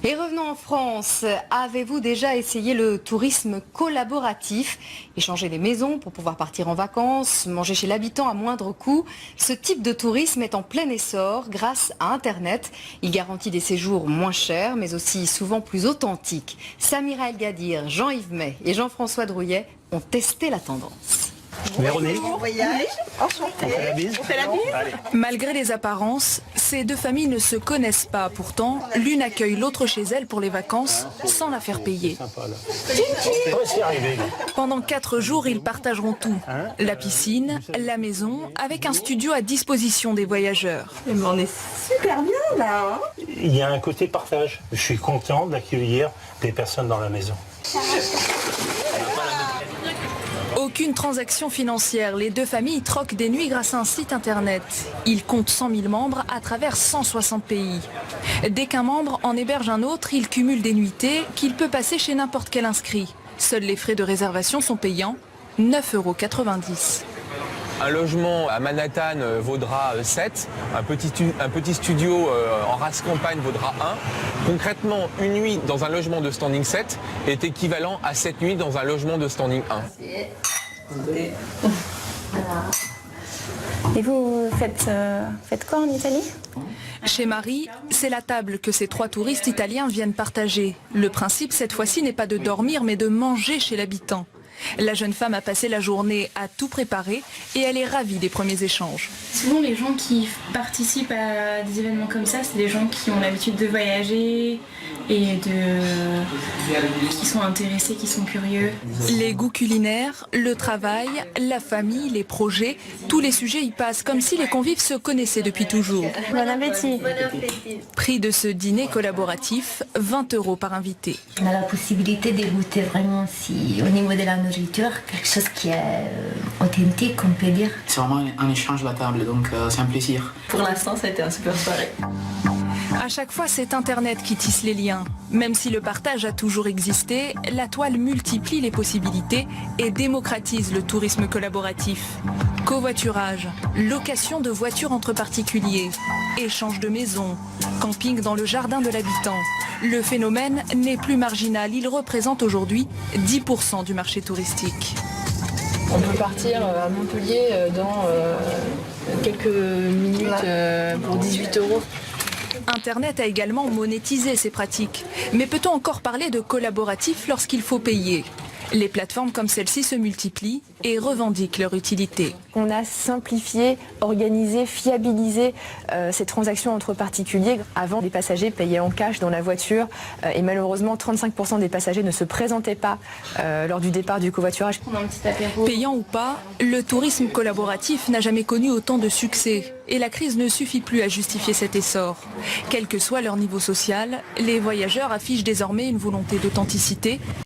Et revenons en France. Avez-vous déjà essayé le tourisme collaboratif? Échanger des maisons pour pouvoir partir en vacances, manger chez l'habitant à moindre coût. Ce type de tourisme est en plein essor grâce à Internet. Il garantit des séjours moins chers, mais aussi souvent plus authentiques. Samira El Gadir, Jean-Yves May et Jean-François Drouillet ont testé la tendance. Véronique, Bon voyage, enchanté. on fait la bise. Malgré les apparences, ces deux familles ne se connaissent pas. Pourtant, l'une accueille l'autre chez elle pour les vacances sans la faire payer. On va s'y arriver. Pendant 4 jours, ils partageront tout. La piscine, la maison, avec un studio à disposition des voyageurs. Mais on est super bien là. Il y a un côté partage. Je suis content d'accueillir des personnes dans la maison. Aucune transaction financière, les deux familles troquent des nuits grâce à un site internet. Ils comptent 100 000 membres à travers 160 pays. Dès qu'un membre en héberge un autre, il cumule des nuitées qu'il peut passer chez n'importe quel inscrit. Seuls les frais de réservation sont payants, 9,90 €. Un logement à Manhattan vaudra 7, un petit studio en race campagne vaudra 1. Concrètement, une nuit dans un logement de standing 7 est équivalent à 7 nuits dans un logement de standing 1. Et vous faites quoi en Italie? Chez Marie, c'est la table que ces 3 touristes italiens viennent partager. Le principe cette fois-ci n'est pas de dormir mais de manger chez l'habitant. La jeune femme a passé la journée à tout préparer et elle est ravie des premiers échanges. Souvent les gens qui participent à des événements comme ça, c'est des gens qui ont l'habitude de voyager et qui sont intéressés, qui sont curieux. Les goûts culinaires, le travail, la famille, les projets, tous les sujets y passent comme si les convives se connaissaient depuis toujours. Bon appétit. Prix de ce dîner collaboratif, 20 € par invité. On a la possibilité de goûter vraiment si, au niveau de la nourriture, quelque chose qui est authentique, on peut dire. C'est vraiment un échange à la table, donc c'est un plaisir. Pour l'instant, ça a été un super soirée. À chaque fois, c'est Internet qui tisse les liens. Même si le partage a toujours existé, la toile multiplie les possibilités et démocratise le tourisme collaboratif. Covoiturage, location de voitures entre particuliers, échange de maisons, camping dans le jardin de l'habitant. Le phénomène n'est plus marginal, il représente aujourd'hui 10% du marché touristique. On peut partir à Montpellier dans quelques minutes pour 18 €. Internet a également monétisé ces pratiques. Mais peut-on encore parler de collaboratif lorsqu'il faut payer ? Les plateformes comme celle-ci se multiplient et revendiquent leur utilité. On a simplifié, organisé, fiabilisé ces transactions entre particuliers. Avant, les passagers payaient en cash dans la voiture et malheureusement 35% des passagers ne se présentaient pas lors du départ du covoiturage. Payant ou pas, le tourisme collaboratif n'a jamais connu autant de succès. Et la crise ne suffit plus à justifier cet essor. Quel que soit leur niveau social, les voyageurs affichent désormais une volonté d'authenticité